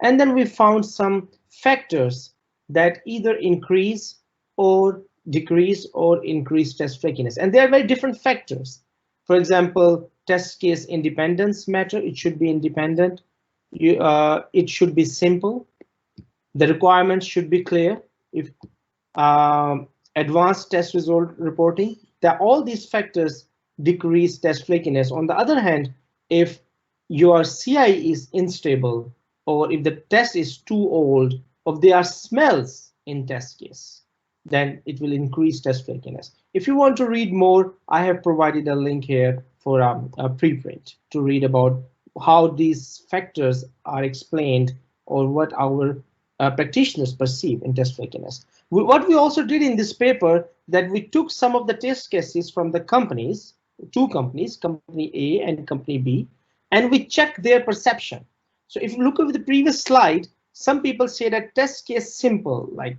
And then we found some factors that either increase or decrease or increase test flakiness. And they are very different factors. For example, test case independence matter. It should be independent. It should be simple. The requirements should be clear. If advanced test result reporting, that all these factors decrease test flakiness. On the other hand, if your CI is unstable, or if the test is too old, or if there are smells in test case, then it will increase test flakiness. If you want to read more, I have provided a link here for a preprint to read about how these factors are explained or what our practitioners perceive in test flakiness. What we also did in this paper, that we took some of the test cases from the companies, two companies, company A and company B, and we checked their perception. So if you look at the previous slide, some people say that test case simple, like,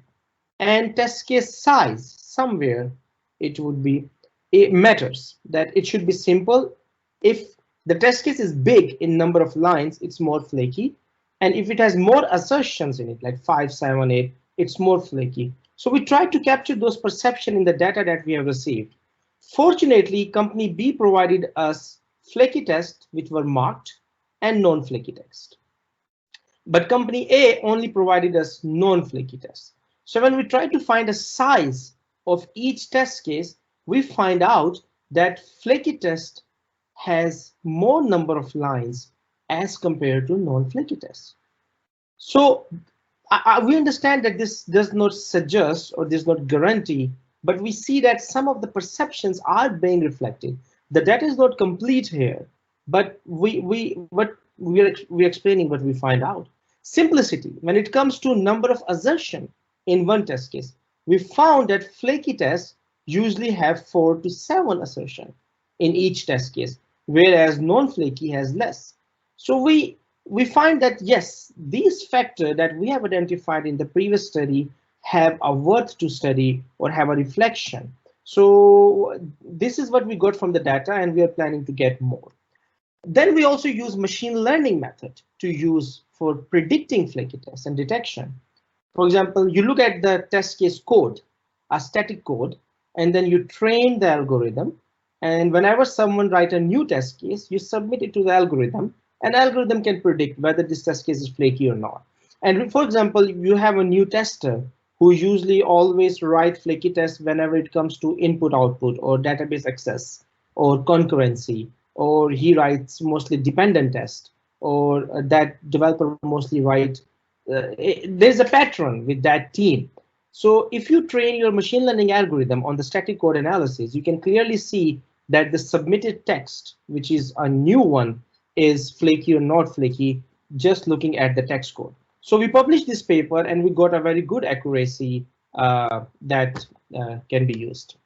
and test case size, somewhere it would be, it matters, that it should be simple. If the test case is big in number of lines, it's more flaky. And if it has more assertions in it, like 5, 7, 8, it's more flaky. So we tried to capture those perception in the data that we have received. Fortunately, company B provided us flaky tests which were marked and non-flaky tests. But company A only provided us non-flaky tests. So when we try to find a size of each test case, we find out that flaky test has more number of lines as compared to non-flaky tests. So we understand that this does not suggest or does not guarantee, but we see that some of the perceptions are being reflected. The data is not complete here, but we're explaining what we find out. Simplicity, when it comes to number of assertion in one test case, we found that flaky tests usually have 4 to 7 assertion in each test case, whereas non-flaky has less. So we find that yes, these factors that we have identified in the previous study have a worth to study or have a reflection. So this is what we got from the data, and we are planning to get more. Then we also use machine learning method to use for predicting flaky tests and detection. For example, you look at the test case code, a static code, and then you train the algorithm. And whenever someone writes a new test case, you submit it to the algorithm, and algorithm can predict whether this test case is flaky or not. And for example, you have a new tester who usually always write flaky tests whenever it comes to input output or database access or concurrency, or he writes mostly dependent test, or that developer mostly write. There's a pattern with that team. So if you train your machine learning algorithm on the static code analysis, you can clearly see that the submitted text, which is a new one, is flaky or not flaky, just looking at the text code. So we published this paper and we got a very good accuracy that can be used.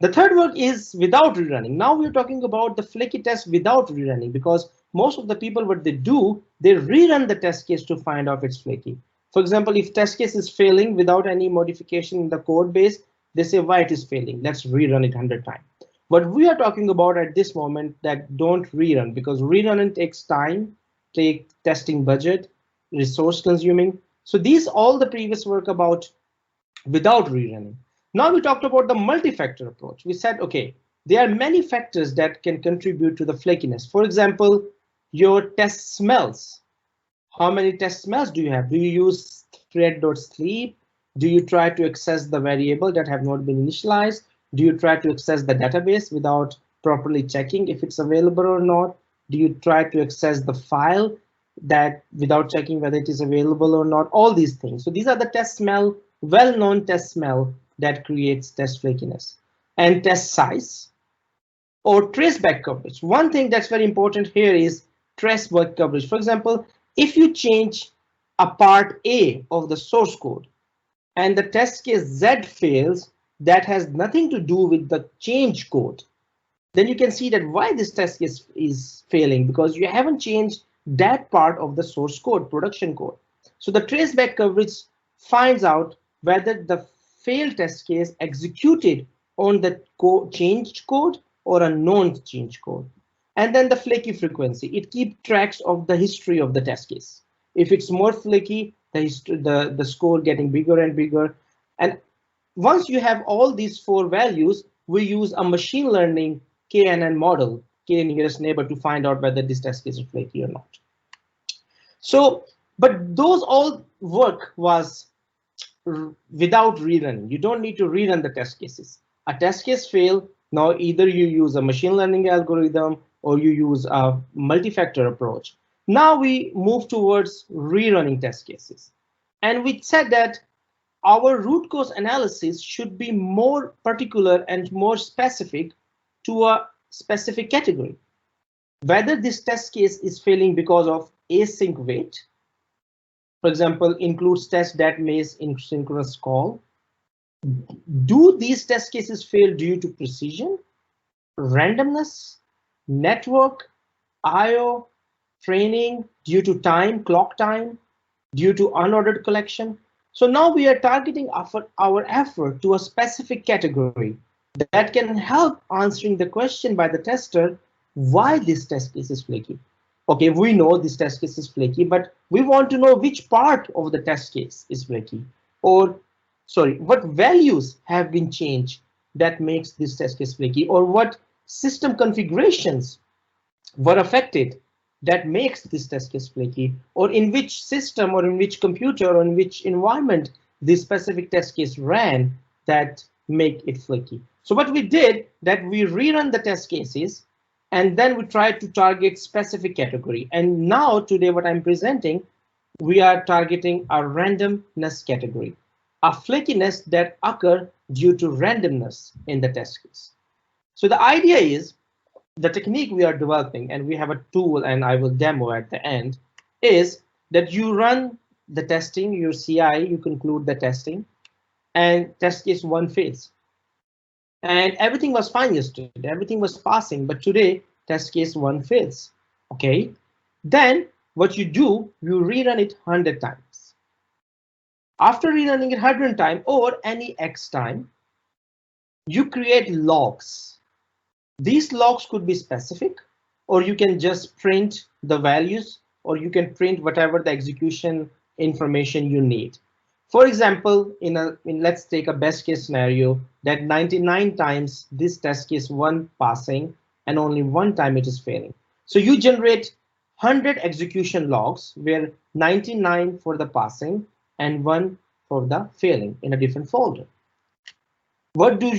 The third one is without rerunning. Now we're talking about the flaky test without rerunning, because most of the people, what they do, they rerun the test case to find out if it's flaky. For example, if test case is failing without any modification in the code base, they say why it is failing. Let's rerun it 100 times. But we are talking about at this moment that don't rerun, because rerunning takes time, take testing budget, resource consuming. So these all the previous work about without rerunning. Now we talked about the multi-factor approach. We said, okay, there are many factors that can contribute to the flakiness. For example, your test smells. How many test smells do you have? Do you use thread.sleep? Do you try to access the variable that have not been initialized? Do you try to access the database without properly checking if it's available or not? Do you try to access the file that without checking whether it is available or not? All these things. So these are the test smell, well-known test smell that creates test flakiness. And test size or traceback coverage. One thing that's very important here is traceback coverage. For example, if you change a part A of the source code and the test case Z fails, that has nothing to do with the change code, then you can see that why this test case is failing, because you haven't changed that part of the source code, production code. So the traceback coverage finds out whether the failed test case executed on the changed code or a non-changed code. And then the flaky frequency, it keeps tracks of the history of the test case. If it's more flaky, the score getting bigger and bigger. And once you have all these four values, we use a machine learning KNN model, K nearest neighbor, to find out whether this test case is flaky or not. So, but those all work was without rerunning. You don't need to rerun the test cases. A test case fail, now either you use a machine learning algorithm or you use a multi-factor approach. Now we move towards rerunning test cases. And we said that our root cause analysis should be more particular and more specific to a specific category. Whether this test case is failing because of async wait, for example, includes tests that miss asynchronous call. Do these test cases fail due to precision, randomness, network, IO, training, due to time, clock time, due to unordered collection? So now we are targeting our effort to a specific category that can help answering the question by the tester, why this test case is flaky. Okay, we know this test case is flaky, but we want to know which part of the test case is flaky, or sorry, what values have been changed that makes this test case flaky, or what system configurations were affected that makes this test case flaky, or in which system or in which computer or in which environment this specific test case ran that make it flaky. So what we did that we rerun the test cases and then we tried to target specific category. And now today what I'm presenting, we are targeting a randomness category, a flakiness that occur due to randomness in the test case. So the idea is the technique we are developing, and we have a tool and I will demo at the end, is that you run the testing, your CI, you conclude the testing, and test case one fails. And everything was fine yesterday, everything was passing, but today test case one fails. Okay, then what you do, you rerun it 100 times. After rerunning it 100 times or any X time, you create logs. These logs could be specific, or you can just print the values, or you can print whatever the execution information you need. For example, let's take a best case scenario that 99 times this test case one passing and only one time it is failing. So you generate 100 execution logs where 99 for the passing and one for the failing in a different folder. What do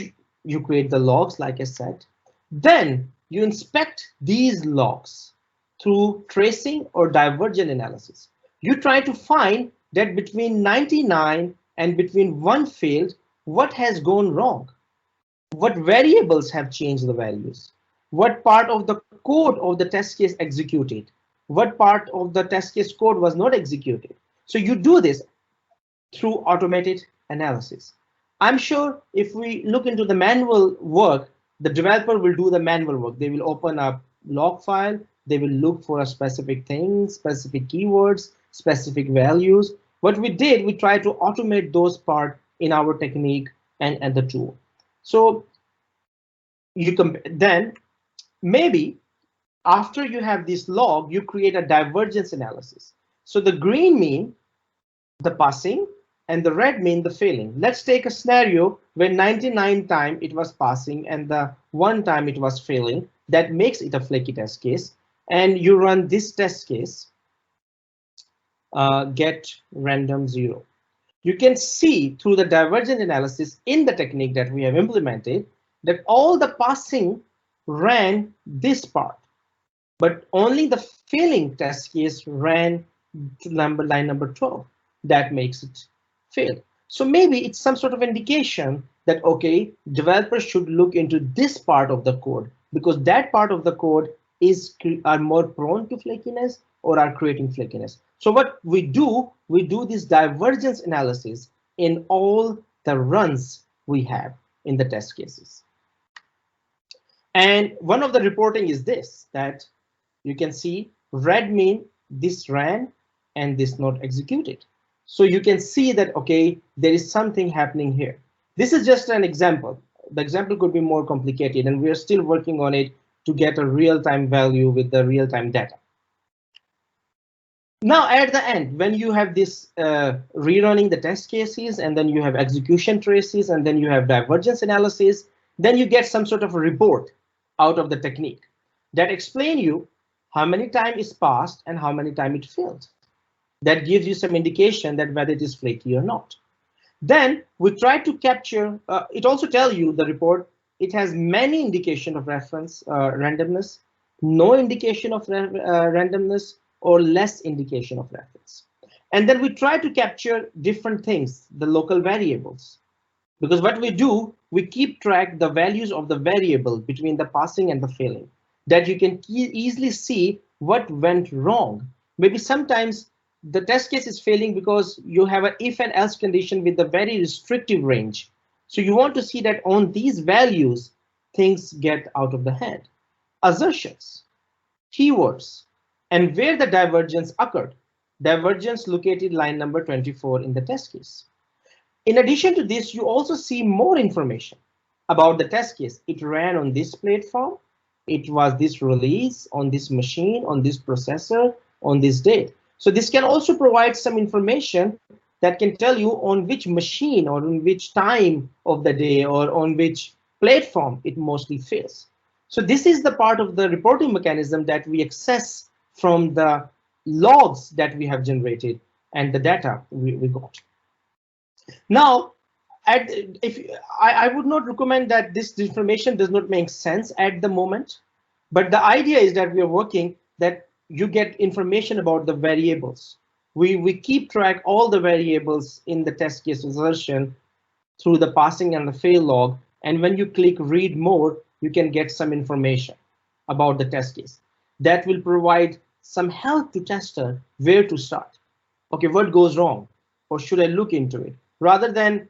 you create the logs, like I said? Then you inspect these logs through tracing or divergent analysis. You try to find that between 99 and between one failed, what has gone wrong? What variables have changed the values? What part of the code of the test case executed? What part of the test case code was not executed? So you do this through automated analysis. I'm sure if we look into the manual work, the developer will do the manual work. They will open up log file. They will look for a specific thing, specific keywords, specific values. What we did, we tried to automate those parts in our technique and the tool. So you can then maybe after you have this log, you create a divergence analysis. So the green mean the passing and the red mean the failing. Let's take a scenario where 99 times it was passing and the one time it was failing. That makes it a flaky test case. And you run this test case, get random 0. You can see through the divergent analysis in the technique that we have implemented that all the passing ran this part, but only the failing test case ran to line number 12. That makes it fail. So maybe it's some sort of indication that, okay, developers should look into this part of the code because that part of the code are more prone to flakiness or are creating flakiness. So what we do this divergence analysis in all the runs we have in the test cases. And one of the reporting is this, that you can see red mean this ran and this not executed. So you can see that, okay, there is something happening here. This is just an example. The example could be more complicated and we are still working on it to get a real-time value with the real-time data. Now at the end, when you have this rerunning the test cases, and then you have execution traces, and then you have divergence analysis, then you get some sort of a report out of the technique that explain you how many time is passed and how many time it failed. That gives you some indication that whether it is flaky or not. Then we try to capture, it also tell you the report, it has many indication of reference randomness, no indication of randomness, or less indication of reference. And then we try to capture different things, the local variables. Because what we do, we keep track the values of the variable between the passing and the failing, that you can easily see what went wrong. Maybe sometimes the test case is failing because you have an if and else condition with a very restrictive range. So you want to see that on these values, things get out of the hand. Assertions, keywords, and where the divergence occurred. Divergence located line number 24 in the test case. In addition to this, you also see more information about the test case. It ran on this platform. It was this release on this machine, on this processor, on this date. So this can also provide some information that can tell you on which machine or on which time of the day or on which platform it mostly fails. So this is the part of the reporting mechanism that we access from the logs that we have generated and the data we got. Now, I would not recommend that this information does not make sense at the moment, but the idea is that we are working that you get information about the variables. We keep track all the variables in the test case assertion through the passing and the fail log. And when you click read more, you can get some information about the test case. That will provide some help to tester where to start. Okay, what goes wrong? Or should I look into it? Rather than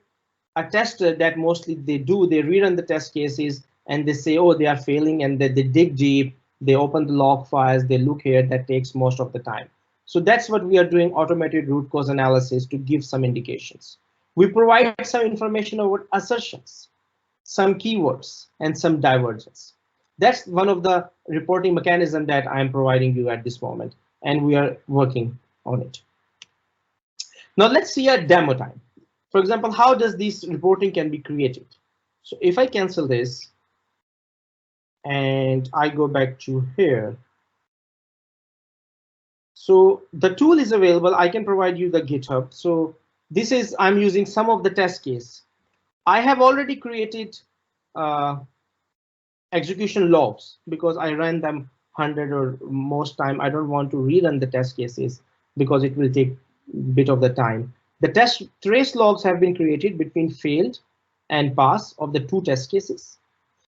a tester that mostly they rerun the test cases and they say, oh, they are failing, and they dig deep, they open the log files, they look here, that takes most of the time. So that's what we are doing, automated root cause analysis to give some indications. We provide some information about assertions, some keywords, and some divergence. That's one of the reporting mechanism that I'm providing you at this moment, and we are working on it. Now let's see a demo time. For example, how does this reporting can be created? So if I cancel this and I go back to here, so the tool is available. I can provide you the GitHub. So this is, I'm using some of the test case. I have already created execution logs because I ran them 100 or most time. I don't want to rerun the test cases because it will take a bit of the time. The test trace logs have been created between failed and pass of the two test cases.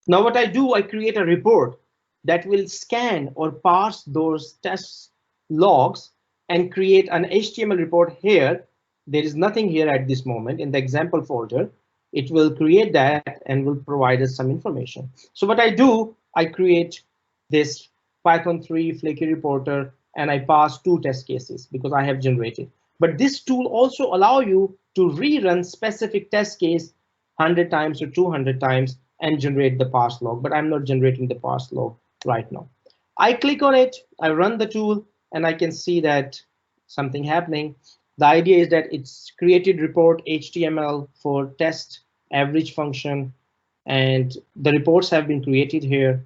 Now what I do, I create a report that will scan or parse those test logs and create an HTML report here. There is nothing here at this moment in the example folder. It will create that and will provide us some information. So what I do, I create this Python 3 flaky reporter and I pass two test cases because I have generated. But this tool also allow you to rerun specific test case 100 times or 200 times and generate the parse log, but I'm not generating the parse log right now. I click on it, I run the tool, and I can see that something happening. The idea is that it's created report HTML for test average function, and the reports have been created here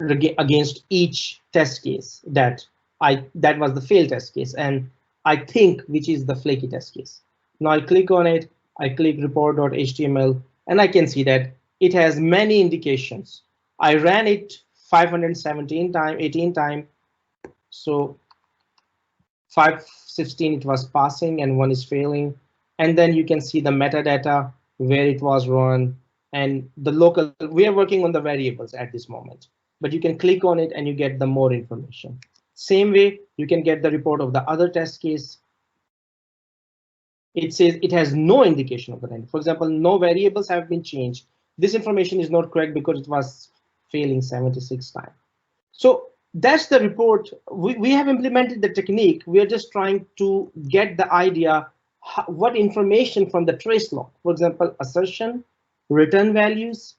against each test case that was the failed test case, and I think which is the flaky test case. Now I click on it, I click report.html, and I can see that it has many indications. I ran it 517 times, 18 times, so 516 it was passing and one is failing. And then you can see the metadata where it was run and the local. We are working on the variables at this moment, but you can click on it and you get the more information. Same way, you can get the report of the other test case. It says it has no indication of the random. For example, no variables have been changed. This information is not correct because it was failing 76 times. So that's the report. We have implemented the technique. We are just trying to get the idea what information from the trace log, for example, assertion, return values,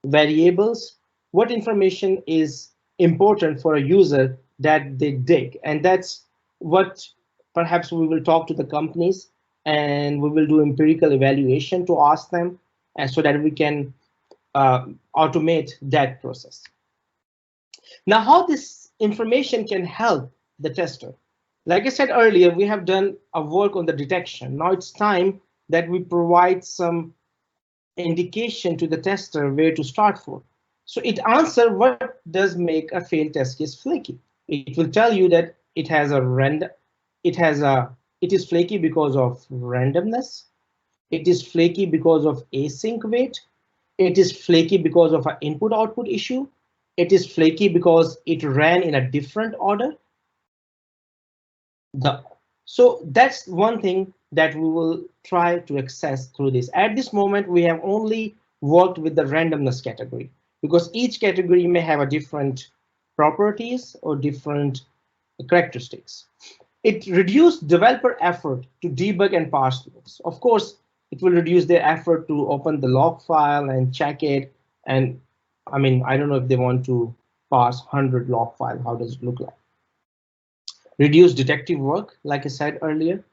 variables, what information is important for a user that they dig. And that's what perhaps we will talk to the companies and we will do empirical evaluation to ask them, and so that we can automate that process. Now, how this information can help the tester? Like I said earlier, we have done a work on the detection. Now it's time that we provide some indication to the tester where to start for. So it answers what does make a failed test case flaky. It will tell you that it is flaky because of randomness. It is flaky because of async wait. It is flaky because of an input output issue. It is flaky because it ran in a different order. So that's one thing that we will try to access through this. At this moment, we have only worked with the randomness category because each category may have a different properties or different characteristics. It reduced developer effort to debug and parse logs. Of course, it will reduce their effort to open the log file and check it. And I mean, I don't know if they want to parse 100 log file. How does it look like? Reduce detective work, like I said earlier,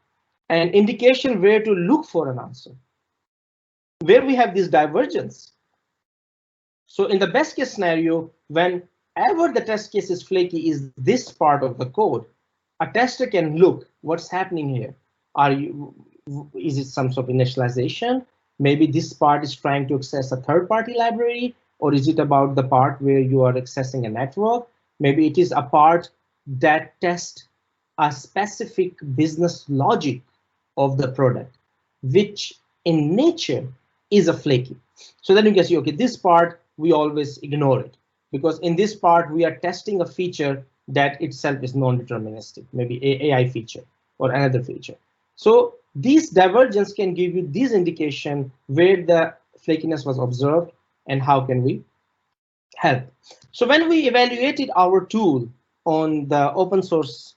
and indication where to look for an answer. Where we have this divergence. So in the best case scenario, whenever the test case is flaky is this part of the code, a tester can look what's happening here. Is it some sort of initialization? Maybe this part is trying to access a third-party library, or is it about the part where you are accessing a network? Maybe it is a part that tests a specific business logic of the product, which in nature is a flaky. So then you can see, okay, this part we always ignore it because in this part we are testing a feature that itself is non-deterministic, maybe AI feature or another feature. So these divergence can give you this indication where the flakiness was observed and how can we help. So when we evaluated our tool on the open source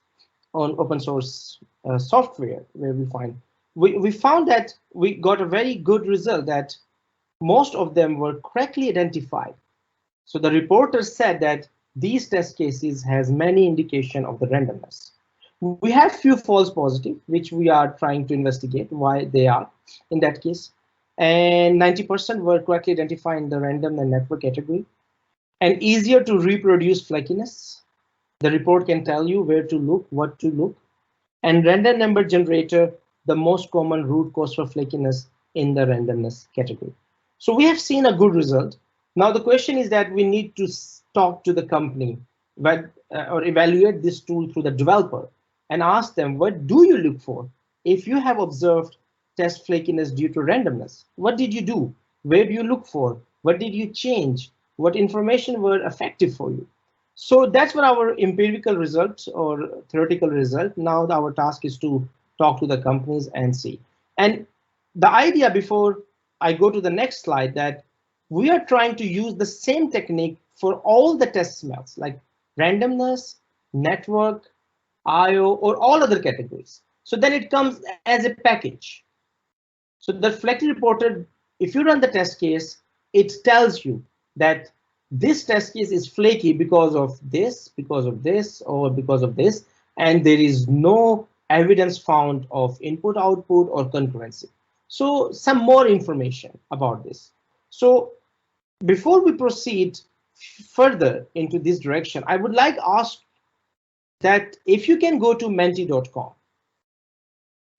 software, where we found that we got a very good result that most of them were correctly identified. So the reporter said that these test cases has many indication of the randomness. We have few false positive, which we are trying to investigate why they are in that case. And 90% were correctly identified in the random and network category. And easier to reproduce flakiness. The report can tell you where to look, what to look. And random number generator, the most common root cause for flakiness in the randomness category. So we have seen a good result. Now the question is that we need to talk to the company or evaluate this tool through the developer and ask them, what do you look for? If you have observed test flakiness due to randomness, what did you do? Where do you look for? What did you change? What information were effective for you? So that's what our empirical result or theoretical result. Now our task is to talk to the companies and see. And the idea before I go to the next slide that we are trying to use the same technique for all the test smells like randomness, network, IO, or all other categories. So then it comes as a package. So the flaky reporter, if you run the test case, it tells you that this test case is flaky because of this, or because of this, and there is no evidence found of input output or concurrency. So some more information about this. So before we proceed further into this direction, I would like to ask that if you can go to menti.com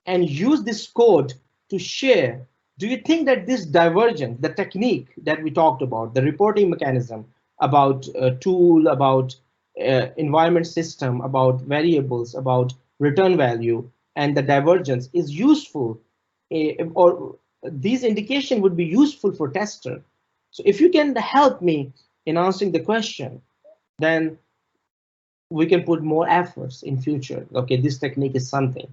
and use this code to share, do you think that this divergence, the technique that we talked about, the reporting mechanism, about tool, about environment system, about variables, about return value, and the divergence is useful, or these indication would be useful for tester? So if you can help me in answering the question, then we can put more efforts in future. Okay, this technique is something.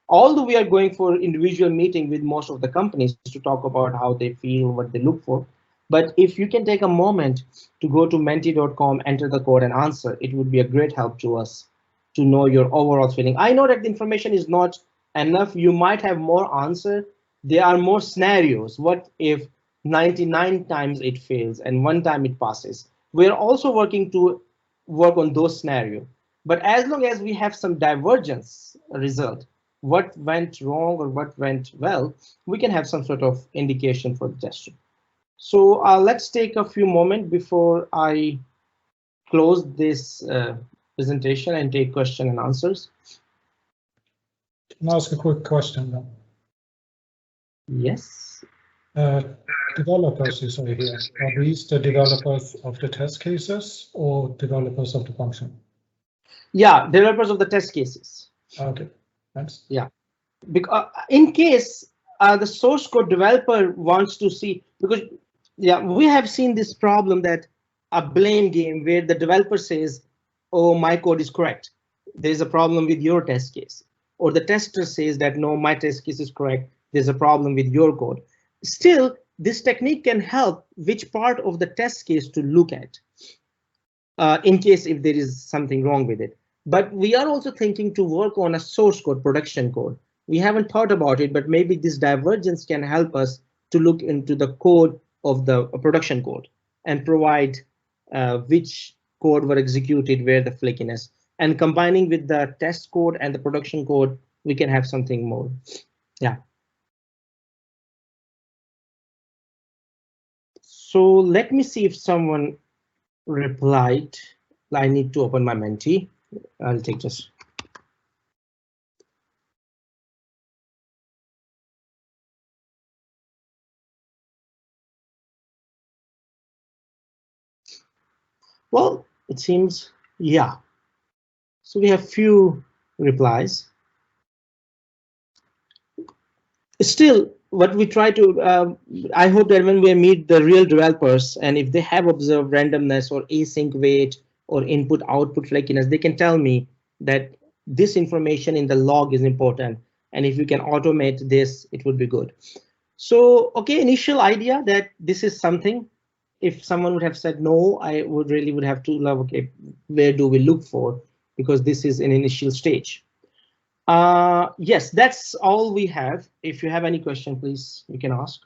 Although we are going for individual meeting with most of the companies to talk about how they feel, what they look for. But if you can take a moment to go to menti.com, enter the code and answer, it would be a great help to us to know your overall feeling. I know that the information is not enough. You might have more answer. There are more scenarios. What if 99 times it fails and one time it passes? We're also working to work on those scenarios. But as long as we have some divergence result, what went wrong or what went well, we can have some sort of indication for the tester. So let's take a few moments before I close this presentation and take question and answers. Can I ask a quick question then? Yes. Developers, you say here, are these the developers of the test cases or developers of the function? Yeah, developers of the test cases. Okay, thanks. Yeah, because in case the source code developer wants to see, because yeah, we have seen this problem that a blame game where the developer says, oh, my code is correct. There's a problem with your test case. Or the tester says that no, my test case is correct. There's a problem with your code. Still, this technique can help which part of the test case to look at in case if there is something wrong with it. But we are also thinking to work on a source code, production code. We haven't thought about it, but maybe this divergence can help us to look into the code of the production code and provide which code were executed where the flakiness. And combining with the test code and the production code, we can have something more. Yeah. So let me see if someone replied. I need to open my Menti. I'll take just. Well, it seems, yeah. So we have few replies. Still, what we try to, I hope that when we meet the real developers and if they have observed randomness or async wait or input output flakiness, they can tell me that this information in the log is important. And if you can automate this, it would be good. So, okay, initial idea that this is something. If someone would have said no, I would have to love, okay, where do we look for? Because this is an initial stage. Yes, that's all we have. If you have any question, please, you can ask.